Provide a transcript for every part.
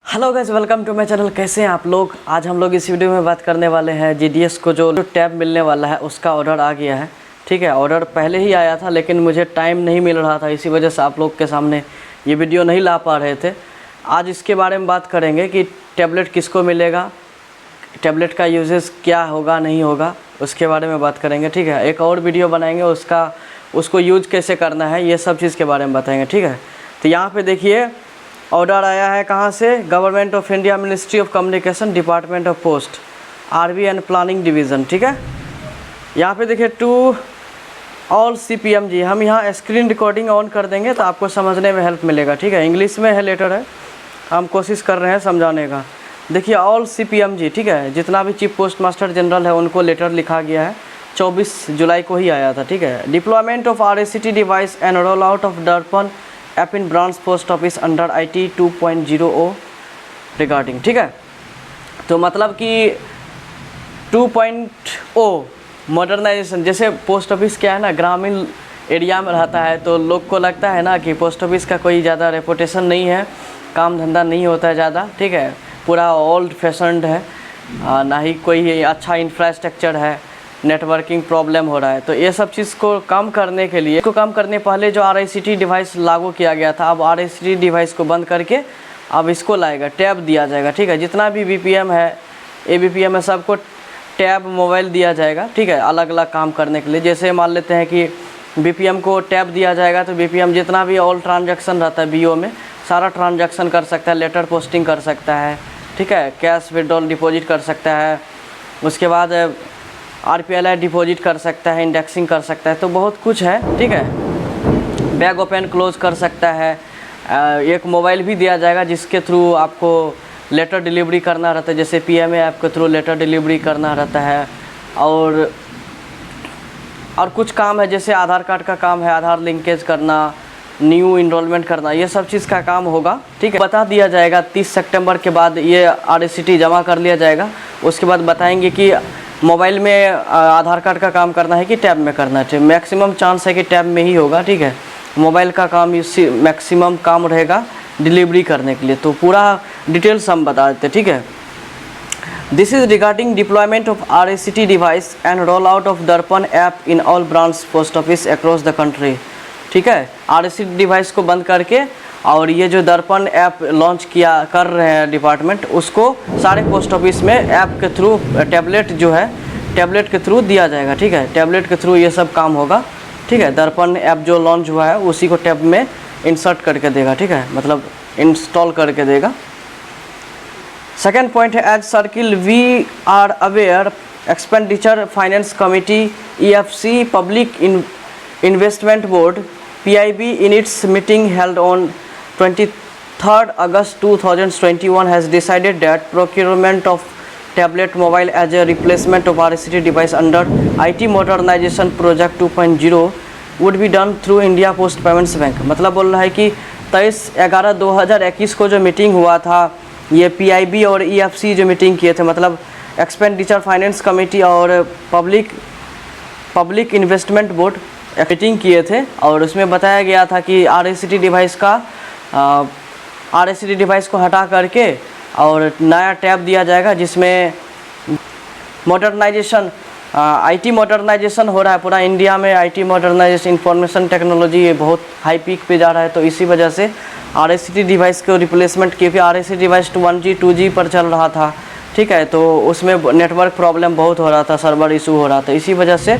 Hello guys, welcome to my channel. कैसे हैं आप लोग। आज हम लोग इस वीडियो में बात करने वाले हैं जीडीएस को जो टैब मिलने वाला है उसका ऑर्डर आ गया है। ठीक है, ऑर्डर पहले ही आया था लेकिन मुझे टाइम नहीं मिल रहा था, इसी वजह से आप लोग के सामने ये वीडियो नहीं ला पा रहे थे। आज इसके बारे में बात करेंगे कि टैबलेट किसको मिलेगा, टैबलेट का यूजेस क्या होगा नहीं होगा, उसके बारे में बात करेंगे। ठीक है, एक और वीडियो बनाएंगे उसको यूज कैसे करना है, ये सब चीज़ के बारे में बताएंगे। ठीक है, तो यहाँ पे देखिए ऑर्डर आया है कहाँ से, government of India, ministry of communication, department of post, RB and planning division. ठीक है, यहाँ पे देखिए टू ऑल सीपीएमजी। हम यहाँ स्क्रीन रिकॉर्डिंग ऑन कर देंगे तो आपको समझने में हेल्प मिलेगा। ठीक है, इंग्लिश में है लेटर है, हम कोशिश कर रहे हैं समझाने का। देखिए ऑल सीपीएमजी, ठीक है, जितना भी चीफ पोस्ट मास्टर जनरल है उनको लेटर लिखा गया है, 24 जुलाई को ही आया था। ठीक है, deployment of RACT device and roll out of Darpan app in branch post office under IT 2.0 regarding. ठीक है, तो मतलब कि 2.0 मॉडर्नाइजेशन, जैसे पोस्ट ऑफिस क्या है ना, ग्रामीण एरिया में रहता है तो लोग को लगता है ना कि पोस्ट ऑफिस का कोई ज़्यादा रेपुटेशन नहीं है, काम धंधा नहीं होता है ज़्यादा। ठीक है, पूरा ओल्ड फैशन्ड है, ना ही कोई अच्छा इंफ्रास्ट्रक्चर है, नेटवर्किंग प्रॉब्लम हो रहा है। तो ये सब चीज़ को कम करने के लिए, इसको कम करने पहले जो RACT डिवाइस लागू किया गया था, अब RACT डिवाइस को बंद करके अब इसको लाएगा, टैब दिया जाएगा। ठीक है, जितना भी BPM है, ABPM है, सबको टैब मोबाइल दिया जाएगा। ठीक है, अलग अलग काम करने के लिए। जैसे मान लेते हैं कि BPM को टैब दिया जाएगा तो BPM जितना भी ऑल ट्रांजैक्शन रहता है BO में, सारा ट्रांजैक्शन कर सकता है, लेटर पोस्टिंग कर सकता है। ठीक है, कैश विड्रॉल डिपॉजिट कर सकता है, उसके बाद RPLI डिपॉजिट कर सकता है, इंडेक्सिंग कर सकता है, तो बहुत कुछ है। ठीक है, बैग ओपन क्लोज कर सकता है। एक मोबाइल भी दिया जाएगा जिसके थ्रू आपको लेटर डिलीवरी करना रहता है, जैसे PMA ऐप के थ्रू लेटर डिलीवरी करना रहता है। और कुछ काम है, जैसे आधार कार्ड का काम है, आधार लिंकेज करना, न्यू इनरोलमेंट करना, ये सब चीज़ का काम होगा। ठीक है, बता दिया जाएगा 30 सितंबर के बाद ये RACT जमा कर लिया जाएगा। उसके बाद बताएंगे कि मोबाइल में आधार कार्ड का काम करना है कि टैब में करना है। मैक्सिमम चांस है कि टैब में ही होगा। ठीक है, मोबाइल का काम इसी मैक्सिमम काम रहेगा डिलीवरी करने के लिए। तो पूरा डिटेल्स हम बता देते। ठीक है, this is regarding deployment of RACT device and roll out of Darpan app in all branch post office across the country. ठीक है, RACT डिवाइस को बंद करके और ये जो दर्पण ऐप लॉन्च कर रहे हैं डिपार्टमेंट, उसको सारे पोस्ट ऑफिस में ऐप के थ्रू, टैबलेट जो है टैबलेट के थ्रू दिया जाएगा। ठीक है, टैबलेट के थ्रू ये सब काम होगा। ठीक है, दर्पण ऐप जो लॉन्च हुआ है उसी को टैब में इंसर्ट करके देगा। ठीक है, मतलब इंस्टॉल करके देगा। सेकेंड पॉइंट है, as circle we are aware expenditure finance committee EFC public investment board PIB in its meeting held on 23rd August 2021 has decided that procurement of tablet mobile as a replacement of RACT device under IT modernization project 2.0 would be done through India Post Payments Bank। मतलब बोल रहा है कि 23/11/2021 को जो meeting हुआ था, ये PIB और EFC जो मीटिंग किए थे, मतलब एक्सपेंडिचर फाइनेंस कमेटी और पब्लिक इन्वेस्टमेंट बोर्ड मीटिंग किए थे, और उसमें बताया गया था कि RACT डिवाइस को हटा करके और नया टैब दिया जाएगा, जिसमें मॉडर्नाइजेशन, IT मॉडर्नाइजेशन हो रहा है पूरा इंडिया में। IT मॉडर्नाइजेशन, इंफॉर्मेशन टेक्नोलॉजी बहुत हाई पीक पे जा रहा है, तो इसी वजह से RACT डिवाइस को रिप्लेसमेंट, क्योंकि RACT डिवाइस 1G 2G पर चल रहा था। ठीक है, तो उसमें नेटवर्क प्रॉब्लम बहुत हो रहा था, सर्वर इशू हो रहा था, इसी वजह से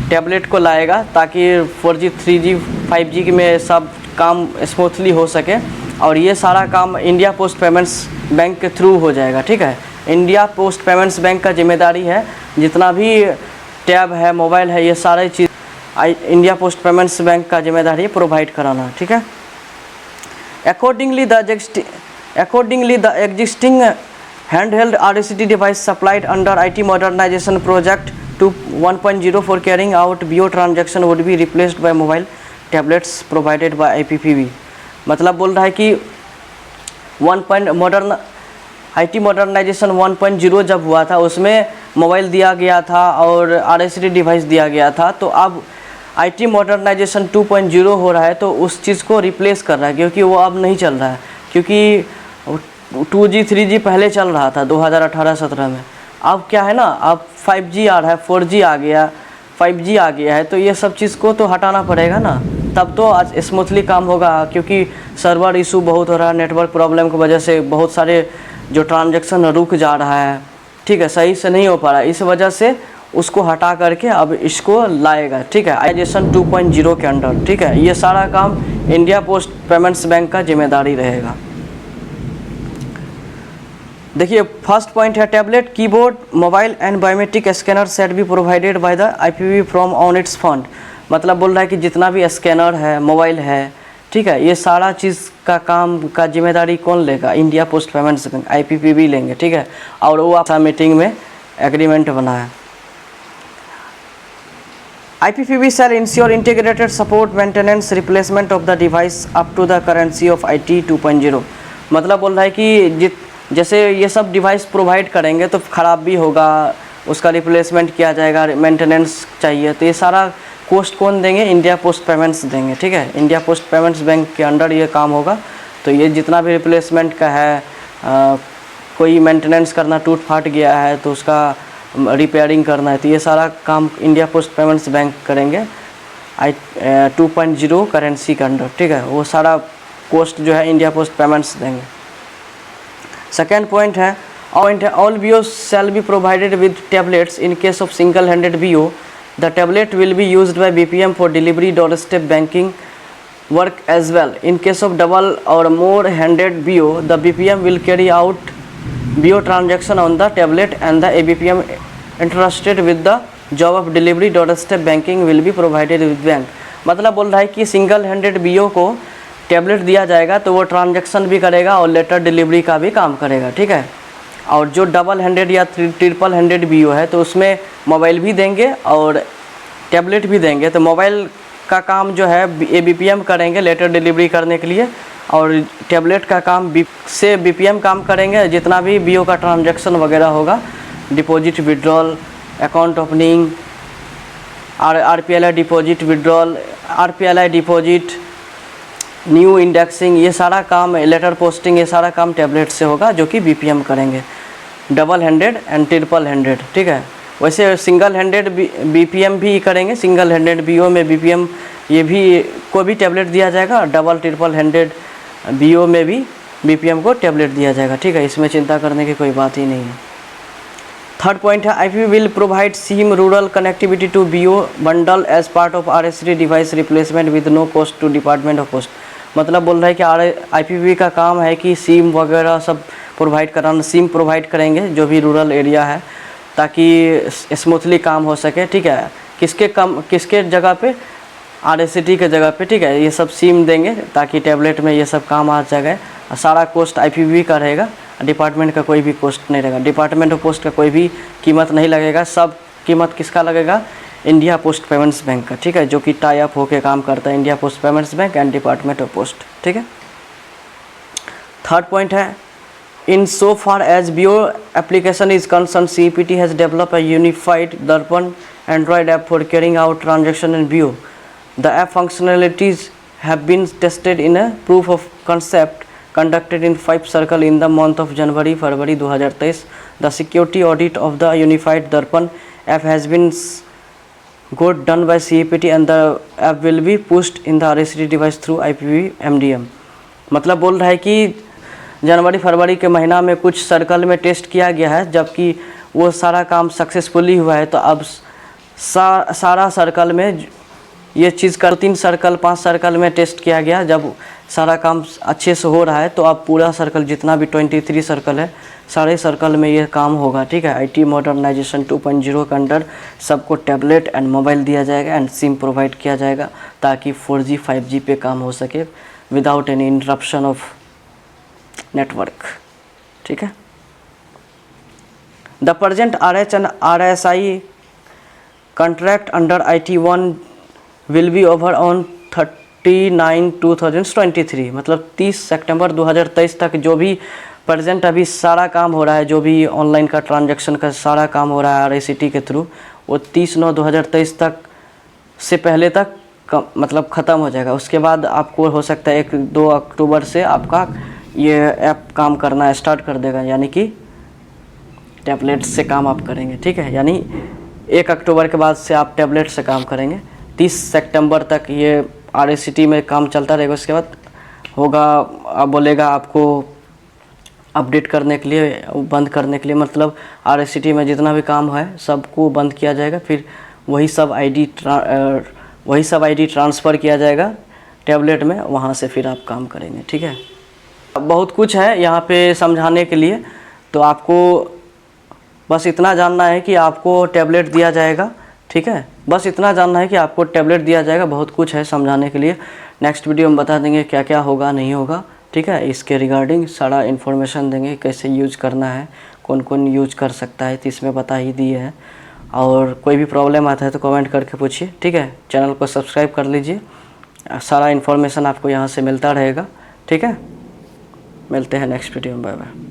टैबलेट को लाएगा ताकि 4G 3G 5G में सब काम स्मूथली हो सके। और ये सारा काम इंडिया पोस्ट पेमेंट्स बैंक के थ्रू हो जाएगा। ठीक है, इंडिया पोस्ट पेमेंट्स बैंक का जिम्मेदारी है, जितना भी टैब है, मोबाइल है, ये सारे चीज़ इंडिया पोस्ट पेमेंट्स बैंक का जिम्मेदारी है प्रोवाइड कराना। ठीक है, accordingly the existing handheld RACT device supplied under IT modernization project 1.0 for carrying out BO transaction would be replaced by mobile tablets provided by IPPB। मतलब बोल रहा है कि IT modernization 1.0 जब हुआ था उसमें मोबाइल दिया गया था और RACT डिवाइस दिया गया था, तो अब IT मॉडर्नाइजेशन 2.0 हो रहा है तो उस चीज़ को रिप्लेस कर रहा है, क्योंकि वो अब नहीं चल रहा है, क्योंकि 2G 3G पहले चल रहा था 2018-17 में। अब क्या है ना, अब 5G आ रहा है, 4G आ गया, 5G आ गया है, तो ये सब चीज़ को तो हटाना पड़ेगा ना, तब तो आज स्मूथली काम होगा। क्योंकि सर्वर इशू बहुत हो रहा है, नेटवर्क प्रॉब्लम की वजह से बहुत सारे जो ट्रांजैक्शन रुक जा रहा है, ठीक है, सही से नहीं हो पा रहा है। इस वजह से उसको हटा करके अब इसको लाएगा, ठीक है, आईजेशन 2.0 के अंडर, ठीक है। ये सारा काम इंडिया पोस्ट पेमेंट्स बैंक का जिम्मेदारी रहेगा। देखिए फर्स्ट पॉइंट है tablet, keyboard, mobile and biometric scanner set be provided by the IPPB from on it's fund. मतलब बोल रहा है कि जितना भी स्कैनर है, मोबाइल है, ठीक है, ये सारा चीज़ का काम का जिम्मेदारी कौन लेगा? India post payments bank, IPPB लेंगे, ठीक है। और वो आपका मीटिंग में एग्रीमेंट बना है। IPPB shall ensure integrated support, maintenance, replacement of the device up to the currency of IT 2.0। मतलब बोल रहा है कि जैसे ये सब डिवाइस प्रोवाइड करेंगे तो ख़राब भी होगा, उसका रिप्लेसमेंट किया जाएगा, मेंटेनेंस चाहिए, तो ये सारा कॉस्ट कौन देंगे? इंडिया पोस्ट पेमेंट्स देंगे, ठीक है। इंडिया पोस्ट पेमेंट्स बैंक के अंडर ये काम होगा। तो ये जितना भी रिप्लेसमेंट का है, कोई मेंटेनेंस करना, टूट फाट गया है तो उसका रिपेयरिंग करना है, तो ये सारा काम इंडिया पोस्ट पेमेंट्स बैंक करेंगे 2.0 करेंसी के अंडर, ठीक है। वो सारा कॉस्ट जो है इंडिया पोस्ट पेमेंट्स देंगे। सेकेंड पॉइंट है all BOs shall be provided with tablets in case of single handed BO। The tablet will be used by BPM for delivery doorstep banking work as well। In case of double or more handed BO, the BPM will carry out BO transaction on the tablet and the ABPM entrusted with the job of delivery doorstep banking will be provided with bank। मतलब बोल रहा है कि single handed BO को tablet दिया जाएगा तो वो ट्रांजैक्शन भी करेगा और लेटर डिलीवरी का भी काम करेगा, ठीक है। और जो डबल हैंडेड या ट्रिपल हैंडेड BO है तो उसमें मोबाइल भी देंगे और टैबलेट भी देंगे। तो मोबाइल का काम जो है ABPM करेंगे लेटर डिलीवरी करने के लिए, और टैबलेट का काम से BPM काम करेंगे। जितना भी BO का ट्रांजैक्शन वगैरह होगा, deposit, withdrawal, account opening, RPLI deposit, withdrawal, RPLI deposit, new indexing, ये सारा काम, लेटर पोस्टिंग, ये सारा काम टैबलेट से होगा जो कि BPM करेंगे, double handed and triple handed, ठीक है। वैसे सिंगल हैंडेड BPM भी करेंगे, सिंगल हैंडेड BO में BPM ये भी को भी टैबलेट दिया जाएगा, डबल ट्रिपल हैंडेड BO में भी BPM को टैबलेट दिया जाएगा, ठीक है। इसमें चिंता करने की कोई बात ही नहीं है। थर्ड पॉइंट है IPPB will provide SIM rural connectivity to BO bundle as part of RSD device replacement with no cost to department of post. मतलब बोल रहा है कि IPPB का काम है कि सिम वगैरह सब प्रोवाइड कराना, सिम प्रोवाइड करेंगे जो भी रूरल एरिया है ताकि स्मूथली काम हो सके, ठीक है। किसके जगह पे? RSD के जगह पे, ठीक है। ये सब सिम देंगे ताकि टैबलेट में ये सब काम आ जाएगा। सारा कॉस्ट IPPB का रहेगा, डिपार्टमेंट का कोई भी कॉस्ट नहीं रहेगा, डिपार्टमेंट ऑफ पोस्ट का कोई भी कीमत नहीं लगेगा। सब कीमत किसका लगेगा? इंडिया पोस्ट पेमेंट्स बैंक का, ठीक है, जो कि टाई अप होकर काम करता है, India post payments bank and department of post, ठीक है। थर्ड पॉइंट है in so far as BO application is concern CEPT has develop a unified Darpan android app for carrying out transaction in BO। The app functionalities have been tested in a proof of concept conducted in 5 circle in the month of January-February 2023। The security audit of the unified Darpan app has been got done by CEPT and the app will be pushed in the RSD device through IPPB MDM। मतलब बोल रहा है कि जनवरी-फरवरी के महीना में कुछ circle में टेस्ट किया गया है, जबकि वो सारा काम सक्सेसफुली हुआ है। तो अब सारा सर्कल में ये चीज़ का 3 सर्कल 5 सर्कल में टेस्ट किया गया। जब सारा काम अच्छे से हो रहा है तो अब पूरा सर्कल जितना भी 23 सर्कल है, सारे सर्कल में ये काम होगा, ठीक है। IT मॉडर्नाइजेशन 2.0 के अंडर सबको टैबलेट एंड मोबाइल दिया जाएगा एंड सिम प्रोवाइड किया जाएगा ताकि 4G 5G पे काम हो सके without any interruption of network, ठीक है। The present RH and RSI contract under IT1 will be over on 30/9/2023। मतलब 30 सितंबर 2023 तक जो भी प्रेजेंट अभी सारा काम हो रहा है, जो भी ऑनलाइन का ट्रांजैक्शन का सारा काम हो रहा है RICT के थ्रू, वो 30/9/2023 तक से पहले तक मतलब ख़त्म हो जाएगा। उसके बाद आपको हो सकता है 1-2 अक्टूबर से आपका ये ऐप काम करना स्टार्ट कर देगा, यानी कि टैबलेट से काम आप करेंगे, ठीक है। यानी 1 अक्टूबर के बाद से आप टैबलेट से काम करेंगे। 30 सितंबर तक ये RACT में काम चलता रहेगा। उसके बाद होगा, अब बोलेगा आपको अपडेट करने के लिए, बंद करने के लिए, मतलब RACT में जितना भी काम है सबको बंद किया जाएगा। फिर वही सब आईडी ट्रांसफ़र किया जाएगा टैबलेट में, वहाँ से फिर आप काम करेंगे, ठीक है। बहुत कुछ है यहाँ पे समझाने के लिए, तो आपको बस इतना जानना है कि आपको टैबलेट दिया जाएगा, ठीक है। बस इतना जानना है कि आपको टैबलेट दिया जाएगा। बहुत कुछ है समझाने के लिए। नेक्स्ट वीडियो में बता देंगे क्या क्या होगा, नहीं होगा, ठीक है। इसके रिगार्डिंग सारा इन्फॉर्मेशन देंगे, कैसे यूज करना है, कौन कौन यूज कर सकता है, तो इसमें बता ही दिए है। और कोई भी प्रॉब्लम आता है तो कमेंट करके पूछिए, ठीक है। चैनल को सब्सक्राइब कर लीजिए, सारा इन्फॉर्मेशन आपको यहाँ से मिलता रहेगा, ठीक है। मिलते हैं नेक्स्ट वीडियो में, बाय बाय।